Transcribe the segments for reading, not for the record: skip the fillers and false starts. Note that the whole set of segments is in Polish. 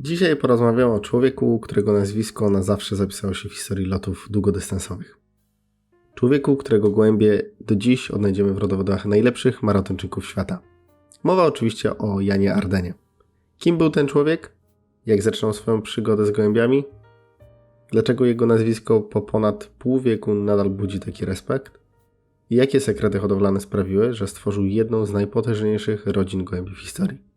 Dzisiaj porozmawiamy o człowieku, którego nazwisko na zawsze zapisało się w historii lotów długodystansowych. Człowieku, którego gołębie do dziś odnajdziemy w rodowodach najlepszych maratończyków świata. Mowa oczywiście o Janie Ardenie. Kim był ten człowiek? Jak zaczynał swoją przygodę z gołębiami? Dlaczego jego nazwisko po ponad pół wieku nadal budzi taki respekt? I jakie sekrety hodowlane sprawiły, że stworzył jedną z najpotężniejszych rodzin gołębi w historii?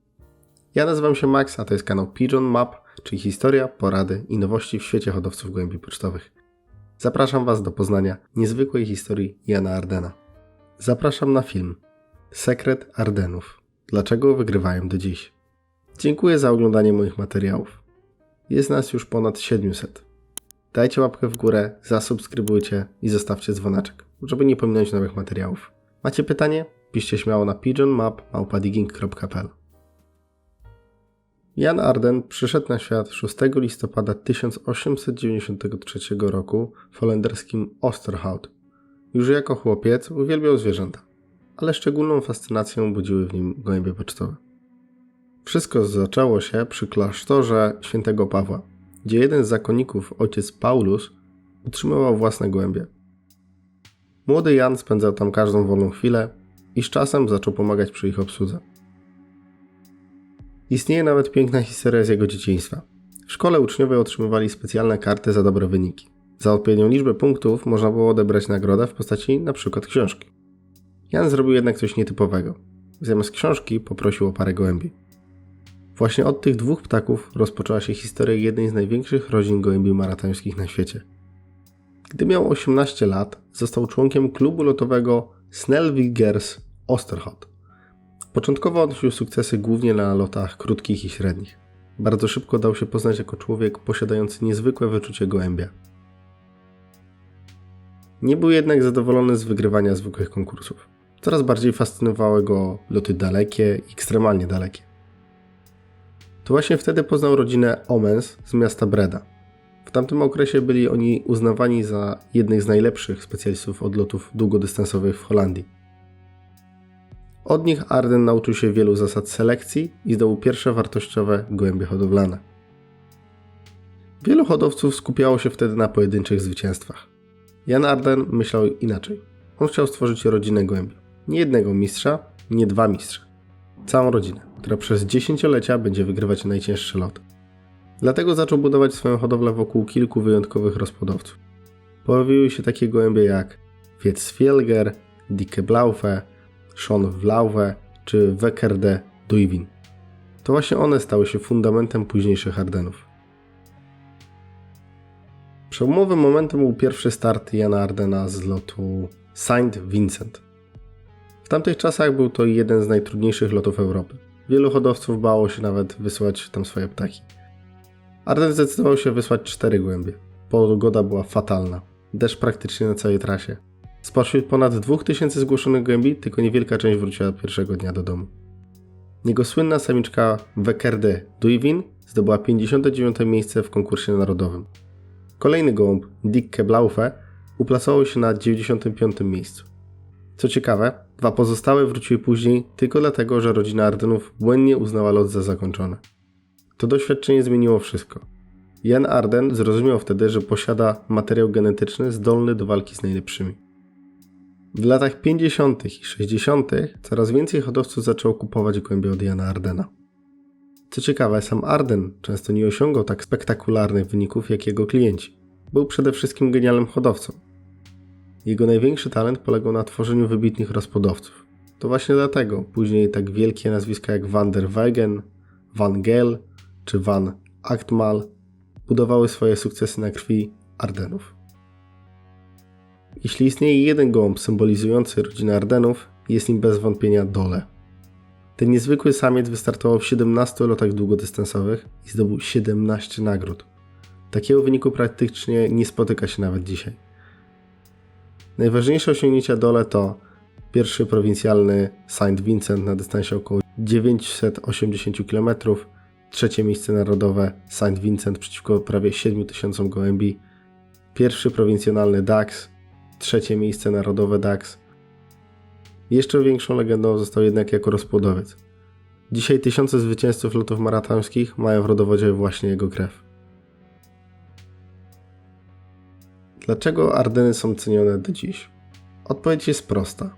Ja nazywam się Max, a to jest kanał Pigeon Map, czyli historia, porady i nowości w świecie hodowców gołębi pocztowych. Zapraszam Was do poznania niezwykłej historii Jana Ardena. Zapraszam na film Sekret Ardenów. Dlaczego wygrywają do dziś? Dziękuję za oglądanie moich materiałów. Jest nas już ponad 700. Dajcie łapkę w górę, zasubskrybujcie i zostawcie dzwoneczek, żeby nie pominąć nowych materiałów. Macie pytanie? Piszcie śmiało na pigeonmap@digging.pl. Jan Arden przyszedł na świat 6 listopada 1893 roku w holenderskim Oosterhout. Już jako chłopiec uwielbiał zwierzęta, ale szczególną fascynację budziły w nim gołębie pocztowe. Wszystko zaczęło się przy klasztorze świętego Pawła, gdzie jeden z zakonników, ojciec Paulus, utrzymywał własne gołębie. Młody Jan spędzał tam każdą wolną chwilę i z czasem zaczął pomagać przy ich obsłudze. Istnieje nawet piękna historia z jego dzieciństwa. W szkole uczniowie otrzymywali specjalne karty za dobre wyniki. Za odpowiednią liczbę punktów można było odebrać nagrodę w postaci np. książki. Jan zrobił jednak coś nietypowego. Zamiast książki poprosił o parę gołębi. Właśnie od tych dwóch ptaków rozpoczęła się historia jednej z największych rodzin gołębi maratońskich na świecie. Gdy miał 18 lat, został członkiem klubu lotowego Snellvigers Oosterhout. Początkowo odnosił sukcesy głównie na lotach krótkich i średnich. Bardzo szybko dał się poznać jako człowiek posiadający niezwykłe wyczucie gołębia. Nie był jednak zadowolony z wygrywania zwykłych konkursów. Coraz bardziej fascynowały go loty dalekie i ekstremalnie dalekie. To właśnie wtedy poznał rodzinę Omens z miasta Breda. W tamtym okresie byli oni uznawani za jednych z najlepszych specjalistów od lotów długodystansowych w Holandii. Od nich Arden nauczył się wielu zasad selekcji i zdobył pierwsze wartościowe gołębie hodowlane. Wielu hodowców skupiało się wtedy na pojedynczych zwycięstwach. Jan Arden myślał inaczej. On chciał stworzyć rodzinę gołębi. Nie jednego mistrza, nie dwa mistrza. Całą rodzinę, która przez dziesięciolecia będzie wygrywać najcięższe loty. Dlatego zaczął budować swoją hodowlę wokół kilku wyjątkowych rozpłodowców. Pojawiły się takie gołębie jak Vietzfelger, Dicke Blauwe, Schon Vlauwe czy Weckerde Duivin. To właśnie one stały się fundamentem późniejszych Ardenów. Przełomowym momentem był pierwszy start Jana Ardena z lotu Saint Vincent. W tamtych czasach był to jeden z najtrudniejszych lotów Europy. Wielu hodowców bało się nawet wysłać tam swoje ptaki. Arden zdecydował się wysłać 4 gołębie. Pogoda była fatalna. Deszcz praktycznie na całej trasie. Spośród ponad 2000 zgłoszonych gołębi tylko niewielka część wróciła pierwszego dnia do domu. Jego słynna samiczka Weckerde Duivin zdobyła 59. miejsce w konkursie narodowym. Kolejny gołąb, Dicke Blauwe, uplasował się na 95. miejscu. Co ciekawe, 2 pozostałe wróciły później tylko dlatego, że rodzina Ardenów błędnie uznała lot za zakończony. To doświadczenie zmieniło wszystko. Jan Arden zrozumiał wtedy, że posiada materiał genetyczny zdolny do walki z najlepszymi. W latach 50. i 60. coraz więcej hodowców zaczęło kupować gołębie od Jana Ardena. Co ciekawe, sam Arden często nie osiągał tak spektakularnych wyników jak jego klienci. Był przede wszystkim genialnym hodowcą. Jego największy talent polegał na tworzeniu wybitnych rozpłodowców. To właśnie dlatego później tak wielkie nazwiska jak Van der Weygen, Van Geel czy Van Achtmal budowały swoje sukcesy na krwi Ardenów. Jeśli istnieje jeden gołąb symbolizujący rodzinę Ardenów, jest nim bez wątpienia Dole. Ten niezwykły samiec wystartował w 17 lotach długodystansowych i zdobył 17 nagród. Takiego wyniku praktycznie nie spotyka się nawet dzisiaj. Najważniejsze osiągnięcia Dole to pierwszy prowincjalny Saint Vincent na dystansie około 980 km, trzecie miejsce narodowe Saint Vincent przeciwko prawie 7000 gołębi, pierwszy prowincjonalny Dax, trzecie miejsce narodowe Dax. Jeszcze większą legendą został jednak jako rozpłodowiec. Dzisiaj tysiące zwycięzców lotów maratońskich mają w rodowodzie właśnie jego krew. Dlaczego Ardeny są cenione do dziś? Odpowiedź jest prosta.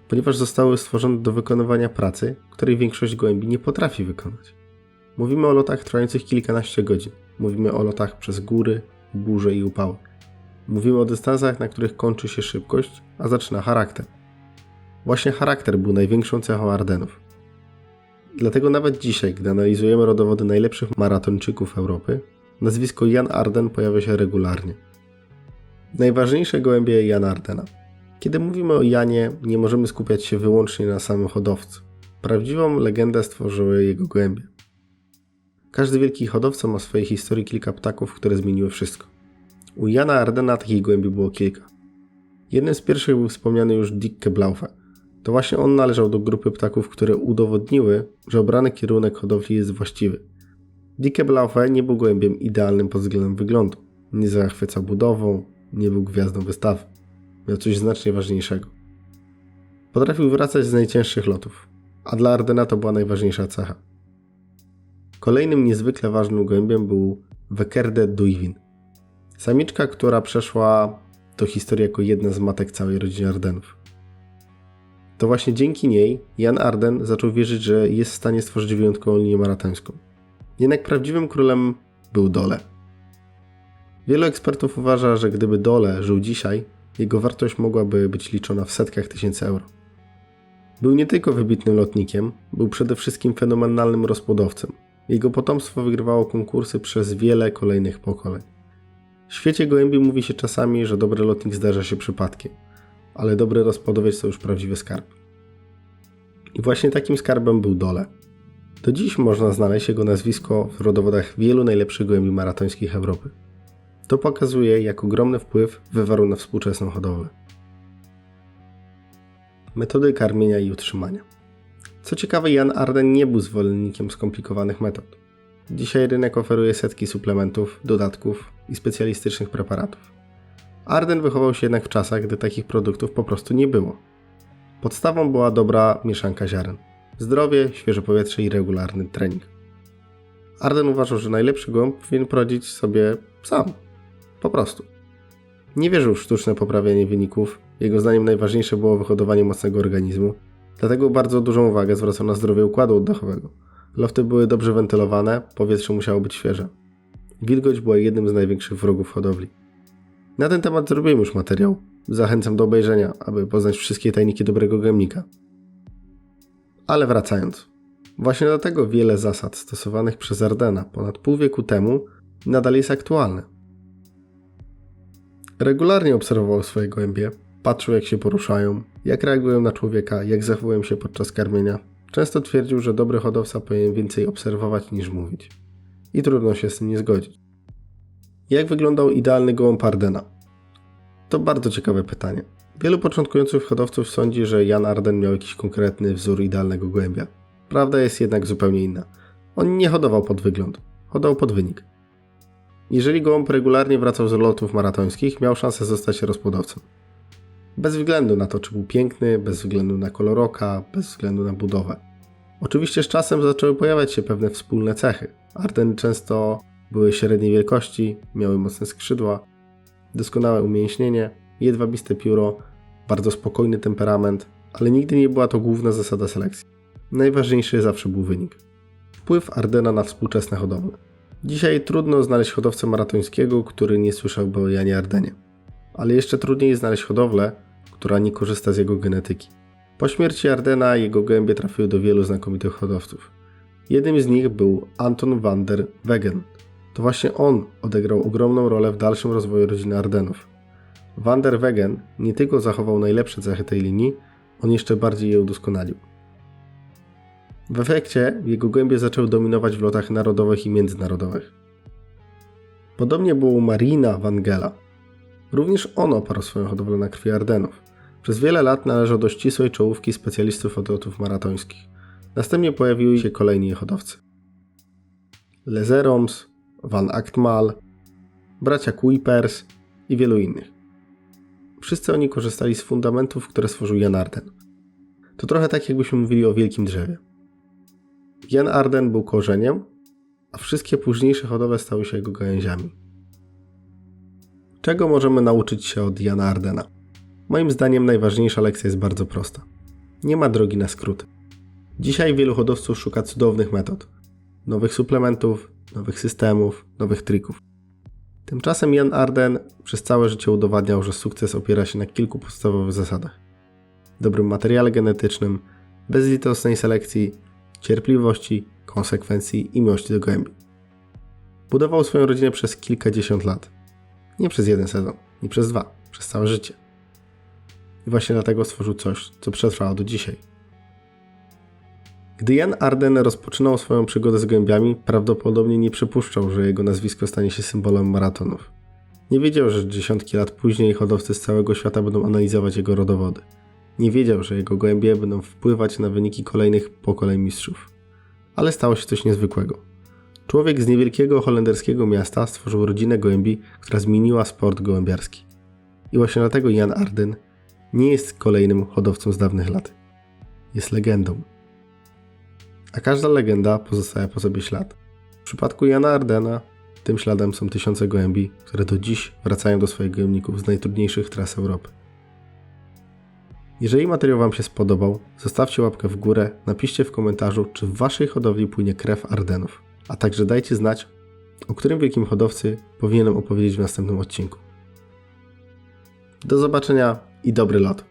Ponieważ zostały stworzone do wykonywania pracy, której większość gołębi nie potrafi wykonać. Mówimy o lotach trwających kilkanaście godzin. Mówimy o lotach przez góry, burze i upały. Mówimy o dystansach, na których kończy się szybkość, a zaczyna charakter. Właśnie charakter był największą cechą Ardenów. Dlatego nawet dzisiaj, gdy analizujemy rodowody najlepszych maratończyków Europy, nazwisko Jan Arden pojawia się regularnie. Najważniejsze gołębie Jana Ardena. Kiedy mówimy o Janie, nie możemy skupiać się wyłącznie na samym hodowcy. Prawdziwą legendę stworzyły jego gołębie. Każdy wielki hodowca ma w swojej historii kilka ptaków, które zmieniły wszystko. U Jana Ardena takich gołębi było kilka. Jednym z pierwszych był wspomniany już Dicke Blaufe. To właśnie on należał do grupy ptaków, które udowodniły, że obrany kierunek hodowli jest właściwy. Dicke Blaufe nie był gołębiem idealnym pod względem wyglądu. Nie zachwycał budową, nie był gwiazdą wystawy. Miał coś znacznie ważniejszego. Potrafił wracać z najcięższych lotów, a dla Ardena to była najważniejsza cecha. Kolejnym niezwykle ważnym gołębiem był Weckerde Duivin. Samiczka, która przeszła do historii jako jedna z matek całej rodziny Ardenów. To właśnie dzięki niej Jan Arden zaczął wierzyć, że jest w stanie stworzyć wyjątkową linię maratońską. Jednak prawdziwym królem był Dole. Wielu ekspertów uważa, że gdyby Dole żył dzisiaj, jego wartość mogłaby być liczona w setkach tysięcy euro. Był nie tylko wybitnym lotnikiem, był przede wszystkim fenomenalnym rozpłodowcem. Jego potomstwo wygrywało konkursy przez wiele kolejnych pokoleń. W świecie gołębi mówi się czasami, że dobry lotnik zdarza się przypadkiem, ale dobry rozpłodowiec to już prawdziwy skarb. I właśnie takim skarbem był Dole. Do dziś można znaleźć jego nazwisko w rodowodach wielu najlepszych gołębi maratońskich Europy. To pokazuje, jak ogromny wpływ wywarł na współczesną hodowlę. Metody karmienia i utrzymania. Co ciekawe, Jan Arden nie był zwolennikiem skomplikowanych metod. Dzisiaj rynek oferuje setki suplementów, dodatków i specjalistycznych preparatów. Arden wychował się jednak w czasach, gdy takich produktów po prostu nie było. Podstawą była dobra mieszanka ziaren. Zdrowie, świeże powietrze i regularny trening. Arden uważał, że najlepszy gołąb powinien poradzić sobie sam. Po prostu. Nie wierzył w sztuczne poprawianie wyników. Jego zdaniem najważniejsze było wyhodowanie mocnego organizmu. Dlatego bardzo dużą uwagę zwracał na zdrowie układu oddechowego. Lofty były dobrze wentylowane, powietrze musiało być świeże. Wilgoć była jednym z największych wrogów hodowli. Na ten temat zrobiłem już materiał. Zachęcam do obejrzenia, aby poznać wszystkie tajniki dobrego gębnika. Ale wracając. Właśnie dlatego wiele zasad stosowanych przez Ardena ponad pół wieku temu nadal jest aktualne. Regularnie obserwował swoje gołębie, patrzył jak się poruszają, jak reagują na człowieka, jak zachowują się podczas karmienia. Często twierdził, że dobry hodowca powinien więcej obserwować niż mówić. I trudno się z tym nie zgodzić. Jak wyglądał idealny gołąb Ardena? To bardzo ciekawe pytanie. Wielu początkujących hodowców sądzi, że Jan Arden miał jakiś konkretny wzór idealnego gołębia. Prawda jest jednak zupełnie inna. On nie hodował pod wygląd, hodował pod wynik. Jeżeli gołąb regularnie wracał z lotów maratońskich, miał szansę zostać rozpłodowcem. Bez względu na to, czy był piękny, bez względu na kolor oka, bez względu na budowę. Oczywiście z czasem zaczęły pojawiać się pewne wspólne cechy. Ardeny często były średniej wielkości, miały mocne skrzydła, doskonałe umięśnienie, jedwabiste pióro, bardzo spokojny temperament, ale nigdy nie była to główna zasada selekcji. Najważniejszy zawsze był wynik. Wpływ Ardena na współczesne hodowle. Dzisiaj trudno znaleźć hodowcę maratońskiego, który nie słyszałby o Janie Ardenie. Ale jeszcze trudniej znaleźć hodowlę, która nie korzysta z jego genetyki. Po śmierci Ardena jego gołębie trafiły do wielu znakomitych hodowców. Jednym z nich był Anton van der Weggen. To właśnie on odegrał ogromną rolę w dalszym rozwoju rodziny Ardenów. Van der Weggen nie tylko zachował najlepsze cechy tej linii, on jeszcze bardziej je udoskonalił. W efekcie jego gołębie zaczęły dominować w lotach narodowych i międzynarodowych. Podobnie było u Marina van Gela. Również on oparł swoją hodowlę na krwi Ardenów. Przez wiele lat należał do ścisłej czołówki specjalistów od lotów maratońskich. Następnie pojawiły się kolejni hodowcy. Lezeroms, Van Achtmal, bracia Kuipers i wielu innych. Wszyscy oni korzystali z fundamentów, które stworzył Jan Arden. To trochę tak, jakbyśmy mówili o wielkim drzewie. Jan Arden był korzeniem, a wszystkie późniejsze hodowle stały się jego gałęziami. Czego możemy nauczyć się od Jana Ardena? Moim zdaniem najważniejsza lekcja jest bardzo prosta. Nie ma drogi na skróty. Dzisiaj wielu hodowców szuka cudownych metod, nowych suplementów, nowych systemów, nowych trików. Tymczasem Jan Arden przez całe życie udowadniał, że sukces opiera się na kilku podstawowych zasadach. Dobrym materiale genetycznym, bezlitosnej selekcji, cierpliwości, konsekwencji i miłości do gołębi. Budował swoją rodzinę przez kilkadziesiąt lat. Nie przez jeden sezon, nie przez dwa, przez całe życie. I właśnie dlatego stworzył coś, co przetrwało do dzisiaj. Gdy Jan Arden rozpoczynał swoją przygodę z gołębiami, prawdopodobnie nie przypuszczał, że jego nazwisko stanie się symbolem maratonów. Nie wiedział, że dziesiątki lat później hodowcy z całego świata będą analizować jego rodowody. Nie wiedział, że jego gołębie będą wpływać na wyniki kolejnych pokoleń mistrzów. Ale stało się coś niezwykłego. Człowiek z niewielkiego holenderskiego miasta stworzył rodzinę gołębi, która zmieniła sport gołębiarski. I właśnie dlatego Jan Arden nie jest kolejnym hodowcą z dawnych lat. Jest legendą. A każda legenda pozostawia po sobie ślad. W przypadku Jana Ardena tym śladem są tysiące gołębi, które do dziś wracają do swoich gołębników z najtrudniejszych tras Europy. Jeżeli materiał Wam się spodobał, zostawcie łapkę w górę, napiszcie w komentarzu, czy w Waszej hodowli płynie krew Ardenów, a także dajcie znać, o którym wielkim hodowcy powinienem opowiedzieć w następnym odcinku. Do zobaczenia i dobry lot!